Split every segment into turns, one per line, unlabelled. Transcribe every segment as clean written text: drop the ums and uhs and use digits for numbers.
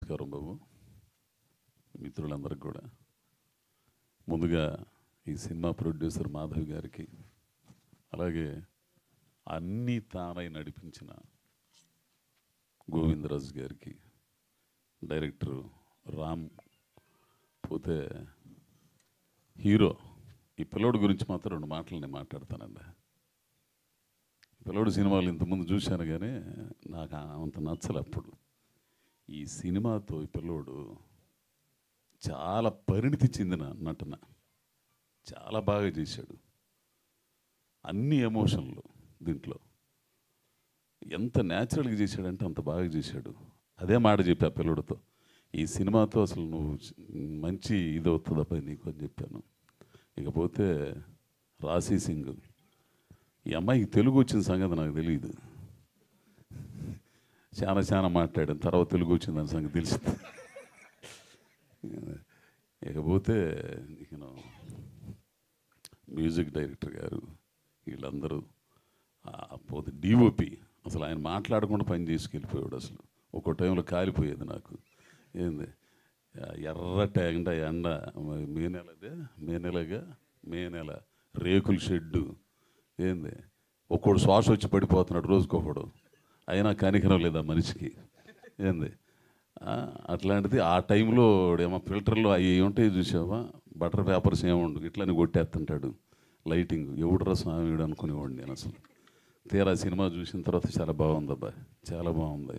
నమస్కారం బాబు, మిత్రులందరికీ కూడా. ముందుగా ఈ సినిమా ప్రొడ్యూసర్ మాధవ్ గారికి, అలాగే అన్నీ తానై నడిపించిన గోవిందరాజు గారికి, డైరెక్టర్ రామ్, పోతే హీరో ఈ పిల్లోడి గురించి మాత్రం 2 మాటలు నేను మాట్లాడతానండి. పిల్లోడు సినిమాలు ఇంతకుముందు చూశాను కానీ నాకు అంత నచ్చలే అప్పుడు. ఈ సినిమాతో ఈ పిల్లోడు చాలా పరిణితి చెందిన నటన, చాలా బాగా చేశాడు. అన్ని ఎమోషన్లు దీంట్లో ఎంత న్యాచురల్గా చేశాడంటే అంత బాగా చేశాడు. అదే మాట చెప్పా పిల్లోడితో, ఈ సినిమాతో అసలు నువ్వు మంచి ఇది అవుతుందప్ప నీకు అని చెప్పాను. ఇకపోతే రాశి సింగ్, ఈ అమ్మాయికి తెలుగు వచ్చిన సంగతి నాకు తెలియదు. చాలా మాట్లాడాను, తర్వాత తెలుగు వచ్చిందని సంగతి తెలిసింది. ఇకపోతే మ్యూజిక్ డైరెక్టర్ గారు వీళ్ళందరూ, పోతే డిఓపి అసలు ఆయన మాట్లాడకుండా పని చేసుకెళ్ళిపోయాడు. అసలు ఒక్కో టైంలో కాలిపోయేది నాకు. ఏంది ఎర్ర ఎండ మే నెల రేకుల షెడ్డు, ఏంది ఒక్కోడు శ్వాస వచ్చి పడిపోతున్నాడు రోజుకొకడు, అయినా కనికరం లేదా మనిషికి. ఏంది అట్లాంటిది ఆ టైంలో ఏమో ఫిల్టర్లో అవి ఉంటాయి చూసావా, బటర్ పేపర్స్ ఏముండు ఇట్లని కొట్టేస్తుంటాడు లైటింగ్. ఎవడురా స్వామిడు అనుకునేవాడు నేను. అసలు తీరా సినిమా చూసిన తర్వాత చాలా బాగుంది అబ్బా, చాలా బాగుంది.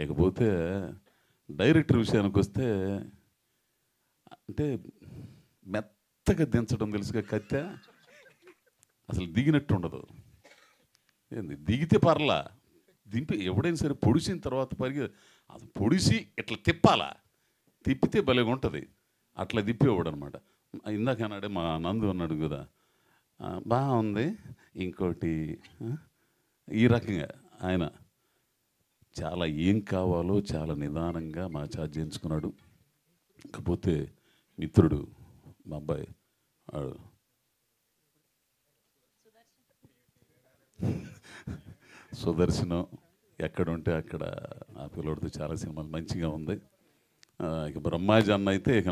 ఇకపోతే డైరెక్టర్ విషయానికి వస్తే, అంటే మెత్తగా దించడం తెలుసుగా, కత్తె అసలు దిగినట్టు ఉండదు. ఏంది దిగితే పర్లా, దింపి ఎవడైనా సరే పొడిసిన తర్వాత అసలు పొడిసి ఇట్లా తిప్పాలా, తిప్పితే భలేగా ఉంటుంది. అట్లా తిప్పేవాడు అనమాట. ఇందాక అన్నాడే మా నందు అన్నాడు కదా, బాగుంది ఇంకోటి, ఈ రకంగా ఆయన చాలా ఏం కావాలో చాలా నిదానంగా మా ఛార్జ్ చేయించుకున్నాడు. కాకపోతే మిత్రుడు మా అబ్బాయి సుదర్శనం ఎక్కడ ఉంటే అక్కడ ఆ పిల్లోడితో చాలా సినిమాలు మంచిగా ఉంది. ఇక బ్రహ్మాజీ అన్న అయితే ఇక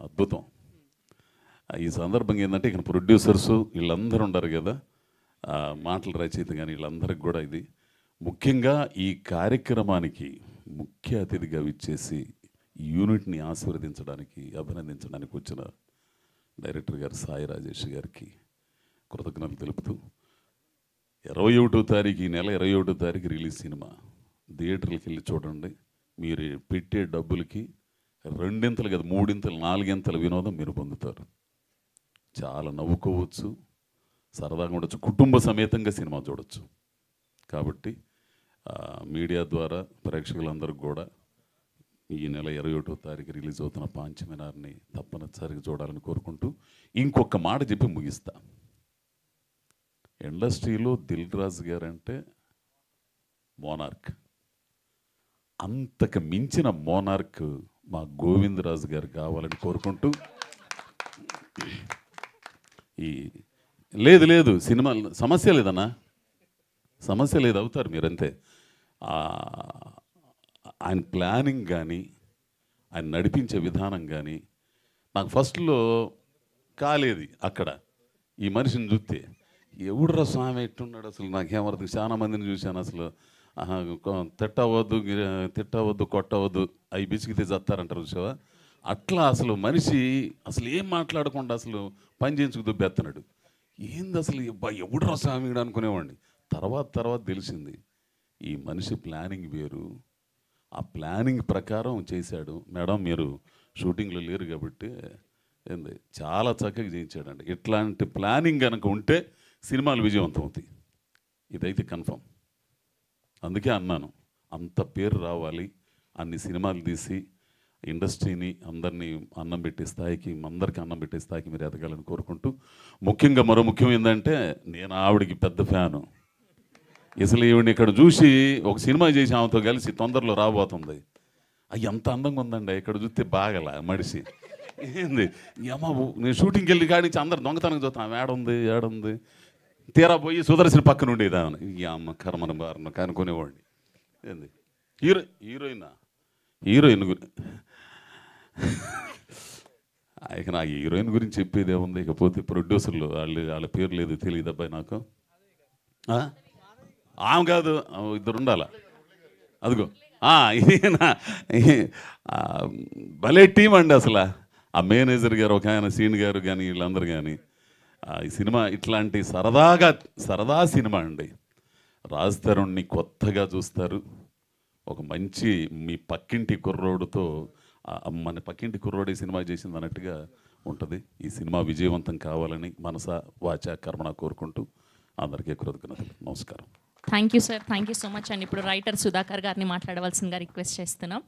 అద్భుతం. ఈ సందర్భంగా ఏంటంటే ఇక ప్రొడ్యూసర్సు వీళ్ళందరూ ఉండరు కదా, మాటల రచయిత కానీ వీళ్ళందరికీ కూడా ఇది ముఖ్యంగా ఈ కార్యక్రమానికి ముఖ్య అతిథిగా విచ్చేసి ఈ యూనిట్ని ఆశీర్వదించడానికి, అభినందించడానికి వచ్చిన డైరెక్టర్ గారు సాయి రాజేష్ గారికి కృతజ్ఞతలు తెలుపుతూ, 21వ తారీఖు, ఈ నెల 21వ తారీఖు రిలీజ్ సినిమా. థియేటర్లకు వెళ్ళి చూడండి. మీరు పెట్టే డబ్బులకి 2 కదా 3 4 వినోదం మీరు పొందుతారు. చాలా నవ్వుకోవచ్చు, సరదాగా ఉండొచ్చు, కుటుంబ సమేతంగా సినిమా చూడొచ్చు. కాబట్టి మీడియా ద్వారా ప్రేక్షకులందరికీ కూడా ఈ నెల 21వ తారీఖు రిలీజ్ అవుతున్న పాంచమినార్ని తప్పనిసరిగా చూడాలని కోరుకుంటూ ఇంకొక మాట చెప్పి ముగిస్తా. ఇండస్ట్రీలో దిల్ రాజు గారు అంటే మోనార్క్, అంతకు మించిన మోనార్క్ మా గోవిందరాజు గారు కావాలని కోరుకుంటూ, ఈ లేదు సినిమా సమస్య లేదన్నా, సమస్య లేదు, అవుతారు మీరంతే. ఆయన ప్లానింగ్ కానీ ఆయన నడిపించే విధానం కానీ నాకు ఫస్ట్లో కాలేదు. అక్కడ ఈ మనిషిని చూస్తే ఎవడురా స్వామి ఎట్టున్నాడు అసలు నాకేమర్థం. చాలా మందిని చూశాను అసలు, తిట్టవద్దు కొట్టవద్దు అవి బిసికితే చస్తారంటారు చూసావా, అట్లా అసలు మనిషి అసలు ఏం మాట్లాడకుండా అసలు పని చేయించుకు దుబ్బెత్తన్నాడు. ఏంది అసలు ఎవడురా స్వామి అనుకునేవాడిని. తర్వాత తెలిసింది ఈ మనిషి ప్లానింగ్ వేరు, ఆ ప్లానింగ్ ప్రకారం చేశాడు. మేడం మీరు షూటింగ్లో లేరు కాబట్టి ఏంది చాలా చక్కగా చేయించాడండి. ఇట్లాంటి ప్లానింగ్ కనుక ఉంటే సినిమాలు విజయవంతం అవుతాయి, ఇదైతే కన్ఫర్మ్. అందుకే అన్నాను, అంత పేరు రావాలి, అన్ని సినిమాలు తీసి ఇండస్ట్రీని అందరినీ అన్నం పెట్టే స్థాయికి, అందరికీ అన్నం పెట్టే స్థాయికి మీరు ఎదగాలని కోరుకుంటూ, ముఖ్యంగా మరో ముఖ్యం ఏంటంటే నేను ఆవిడికి పెద్ద ఫ్యాను. అసలు ఈవిడిని ఇక్కడ చూసి ఒక సినిమా చేసి ఆమెతో కలిసి తొందరలో రాబోతుంది. అవి ఎంత అందంగా ఉందండి, ఇక్కడ చూస్తే బాగలా మడిసి. ఏంది అమ్మ, నేను షూటింగ్కి వెళ్ళి కాడి నుంచి అందరు దొంగతనం చూస్తాను, ఏడుంది తీరా పోయి సుదర్శన పక్కన ఉండేదాన్ని. ఈ అమ్మ కర్మన బారన కనుక్కునేవాడిని. ఏంది హీరోయినా హీరోయిన్ ఇక నా హీరోయిన్ గురించి చెప్పేది ఏముంది, ఇకపోతే ప్రొడ్యూసర్లు వాళ్ళ పేరు లేదు, తెలియదు అబ్బాయి నాకు. ఆమె కాదు, ఇద్దరు ఉండాల. అదిగో ఈయన భలే టీం అండి అసలు. ఆ మేనేజర్ గారు, ఒక ఆయన సీన్ గారు కానీ, వీళ్ళందరూ కానీ ఈ సినిమా ఇట్లాంటి సరదా సినిమా అండి. రాజ్ తరుణ్ని కొత్తగా చూస్తారు. ఒక మంచి మీ పక్కింటి కుర్రోడుతో, మన పక్కింటి కుర్రోడు ఈ సినిమా చేసింది అన్నట్టుగా ఉంటుంది. ఈ సినిమా విజయవంతం కావాలని మనసా వాచా కర్మణ కోరుకుంటూ అందరికీ కృతజ్ఞతలు. నమస్కారం.
Thank you sir, thank you so much అండి. ఇప్పుడు రైటర్ సుధాకర్ గారిని మాట్లాడవలసిందిగా రిక్వెస్ట్ చేస్తున్నాం.